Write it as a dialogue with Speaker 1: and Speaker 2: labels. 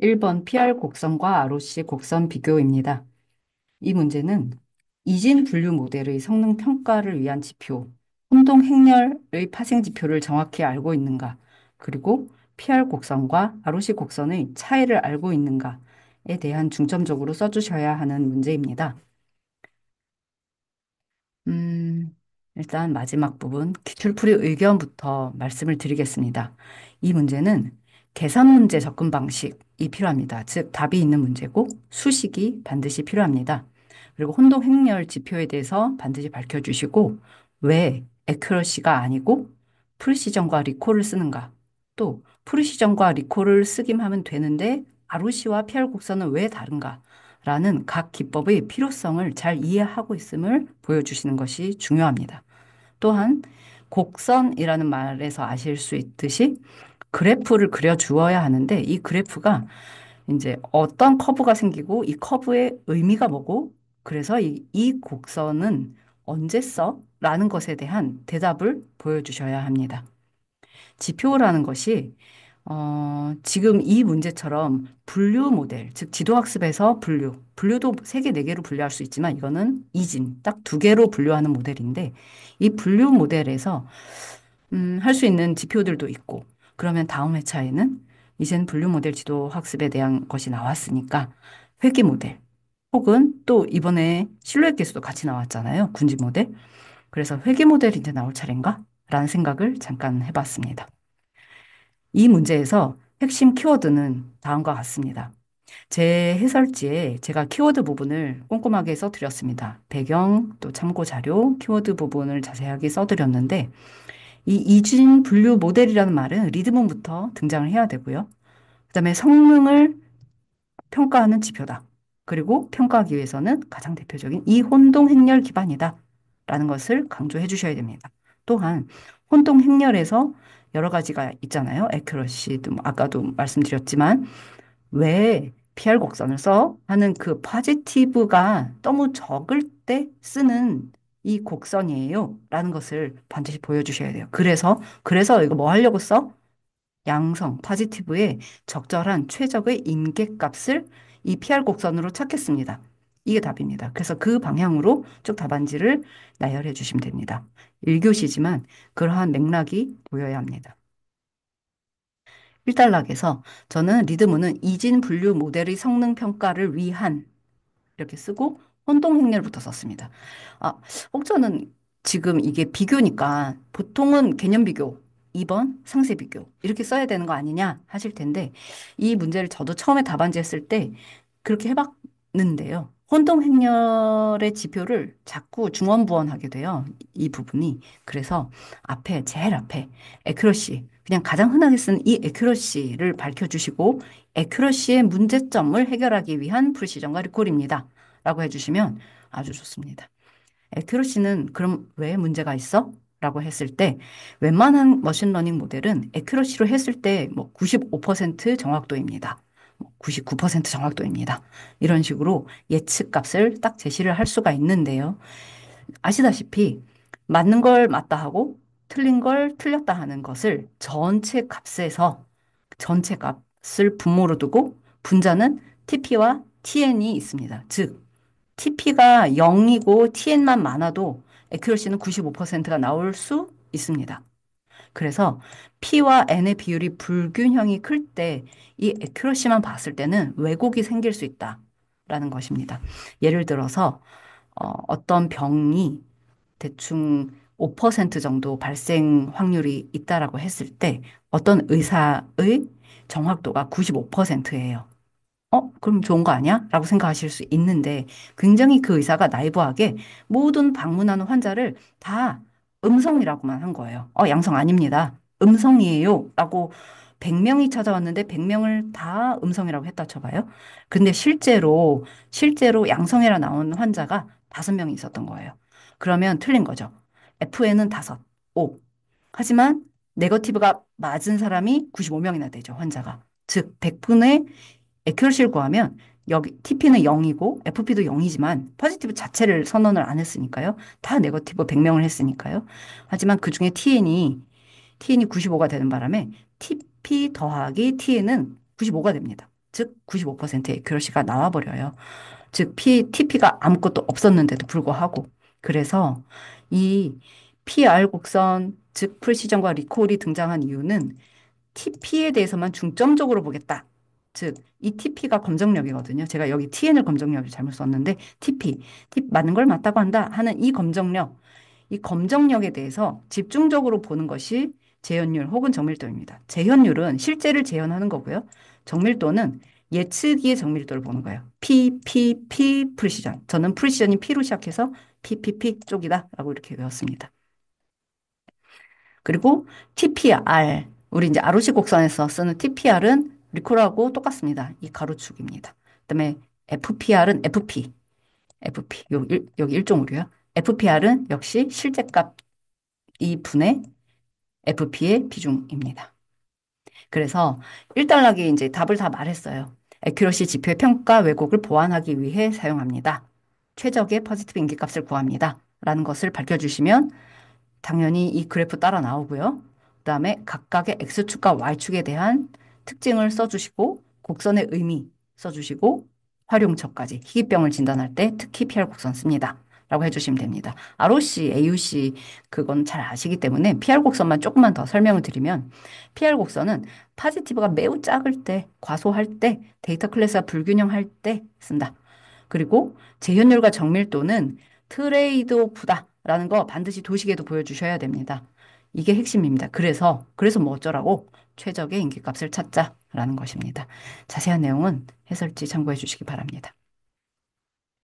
Speaker 1: 1번 PR 곡선과 ROC 곡선 비교입니다. 이 문제는 이진 분류 모델의 성능 평가를 위한 지표, 혼동 행렬의 파생 지표를 정확히 알고 있는가, 그리고 PR 곡선과 ROC 곡선의 차이를 알고 있는가에 대한 중점적으로 써주셔야 하는 문제입니다. 음, 일단 마지막 부분 기출풀이 의견부터 말씀을 드리겠습니다. 이 문제는 계산 문제 접근 방식이 필요합니다. 즉, 답이 있는 문제고 수식이 반드시 필요합니다. 그리고 혼동 행렬 지표에 대해서 반드시 밝혀주시고 왜 애큐러시가 아니고 프리시전과 리콜을 쓰는가? 또 프리시전과 리콜을 쓰기만 하면 되는데 ROC와 PR 곡선은 왜 다른가? 라는 각 기법의 필요성을 잘 이해하고 있음을 보여주시는 것이 중요합니다. 또한 곡선이라는 말에서 아실 수 있듯이 그래프를 그려 주어야 하는데 이 그래프가 이제 어떤 커브가 생기고 이 커브의 의미가 뭐고 그래서 이 곡선은 언제 써? 라는 것에 대한 대답을 보여주셔야 합니다. 지표라는 것이 지금 이 문제처럼 분류 모델, 즉 지도학습에서 분류도 세 개, 네 개로 분류할 수 있지만 이거는 이진, 딱 두 개로 분류하는 모델인데 이 분류 모델에서 할 수 있는 지표들도 있고 그러면 다음 회차에는 이제는 분류 모델 지도학습에 대한 것이 나왔으니까 회귀 모델 혹은 또 이번에 실루엣 계수도 같이 나왔잖아요. 군지 모델. 그래서 회귀 모델이 이제 나올 차례인가? 라는 생각을 잠깐 해봤습니다. 이 문제에서 핵심 키워드는 다음과 같습니다. 제 해설지에 제가 키워드 부분을 꼼꼼하게 써드렸습니다. 배경, 또 참고 자료, 키워드 부분을 자세하게 써드렸는데, 이 이진 분류 모델이라는 말은 리드문부터 등장을 해야 되고요. 그다음에 성능을 평가하는 지표다. 그리고 평가하기 위해서는 가장 대표적인 이 혼동 행렬 기반이다. 라는 것을 강조해 주셔야 됩니다. 또한 혼동 행렬에서 여러 가지가 있잖아요. 에큐러시도 아까도 말씀드렸지만 왜 PR 곡선을 써? 하는 그 포지티브가 너무 적을 때 쓰는 이 곡선이에요. 라는 것을 반드시 보여주셔야 돼요. 그래서 이거 뭐 하려고 써? 양성, 포지티브의 적절한 최적의 임계값을 이 PR 곡선으로 찾겠습니다. 이게 답입니다. 그래서 그 방향으로 쭉 답안지를 나열해 주시면 됩니다. 1교시지만 그러한 맥락이 보여야 합니다. 1단락에서 저는 리드문은 이진 분류 모델의 성능 평가를 위한 이렇게 쓰고 혼동 행렬부터 썼습니다. 아, 혹저는 지금 이게 비교니까 보통은 개념 비교, 2번 상세 비교 이렇게 써야 되는 거 아니냐 하실 텐데 이 문제를 저도 처음에 답안지 했을 때 그렇게 해봤는데요. 혼동 행렬의 지표를 자꾸 중원부원하게 돼요. 이 부분이. 그래서 제일 앞에 에큐러시, 그냥 가장 흔하게 쓰는 이 에큐러시를 밝혀주시고 에큐러시의 문제점을 해결하기 위한 프리시전과 리콜입니다. 라고 해주시면 아주 좋습니다. 에큐러시는 그럼 왜 문제가 있어? 라고 했을 때 웬만한 머신러닝 모델은 에큐러시로 했을 때 뭐 95% 정확도입니다. 99% 정확도입니다. 이런 식으로 예측 값을 딱 제시를 할 수가 있는데요. 아시다시피 맞는 걸 맞다 하고 틀린 걸 틀렸다 하는 것을 전체 값을 분모로 두고 분자는 TP와 TN이 있습니다. 즉 TP가 0이고 TN만 많아도 에큐러시는 95%가 나올 수 있습니다. 그래서 P와 N의 비율이 불균형이 클 때 이 에큐러시만 봤을 때는 왜곡이 생길 수 있다라는 것입니다. 예를 들어서 어떤 병이 대충 5% 정도 발생 확률이 있다라고 했을 때 어떤 의사의 정확도가 95%예요. 그럼 좋은 거 아니야? 라고 생각하실 수 있는데 굉장히 그 의사가 나이브하게 모든 방문하는 환자를 다 음성이라고만 한 거예요. 양성 아닙니다. 음성이에요. 라고 100명이 찾아왔는데 100명을 다 음성이라고 했다 쳐봐요. 근데 실제로 양성이라 나온 환자가 5명이 있었던 거예요. 그러면 틀린 거죠. FN은 5, 하지만 네거티브가 맞은 사람이 95명이나 되죠, 환자가. 즉, 100분의 에큐러시를 구하면 여기 TP는 0이고 FP도 0이지만 포지티브 자체를 선언을 안 했으니까요. 다 네거티브 100명을 했으니까요. 하지만 그중에 TN이 95가 되는 바람에 TP 더하기 TN은 95가 됩니다. 즉 95%의 accuracy가 나와버려요. 즉 TP가 아무것도 없었는데도 불구하고. 그래서 이 PR 곡선, 즉 프리시전과 리콜이 등장한 이유는 TP에 대해서만 중점적으로 보겠다. 즉, 이 TP가 검정력이거든요. 제가 여기 TN을 검정력을 잘못 썼는데, TP 맞는 걸 맞다고 한다 하는 이 검정력에 대해서 집중적으로 보는 것이 재현율 혹은 정밀도입니다. 재현율은 실제를 재현하는 거고요. 정밀도는 예측의 정밀도를 보는 거예요. 프리시전. 저는 프리시전이 P로 시작해서 쪽이다라고 이렇게 외웠습니다. 그리고 TPR, 우리 이제 ROC 곡선에서 쓰는 TPR은 리콜하고 똑같습니다. 이 가로축입니다. 그다음에 FPR은 여기 일종으로요. FPR은 역시 실제값 2분의 FP의 비중입니다. 그래서 1단락에 이제 답을 다 말했어요. 애큐러시 지표의 평가 왜곡을 보완하기 위해 사용합니다. 최적의 퍼지티브 인기값을 구합니다. 라는 것을 밝혀주시면 당연히 이 그래프 따라 나오고요. 그다음에 각각의 X축과 Y축에 대한 특징을 써주시고 곡선의 의미 써주시고 활용처까지 희귀병을 진단할 때 특히 PR 곡선 씁니다. 라고 해주시면 됩니다. ROC, AUC 그건 잘 아시기 때문에 PR 곡선만 조금만 더 설명을 드리면 PR 곡선은 파지티브가 매우 작을 때, 과소할 때, 데이터 클래스가 불균형할 때 쓴다. 그리고 재현율과 정밀도는 트레이드 오프다라는 거 반드시 도식에도 보여주셔야 됩니다. 이게 핵심입니다. 그래서 뭐 어쩌라고 최적의 인기값을 찾자라는 것입니다. 자세한 내용은 해설지 참고해 주시기 바랍니다.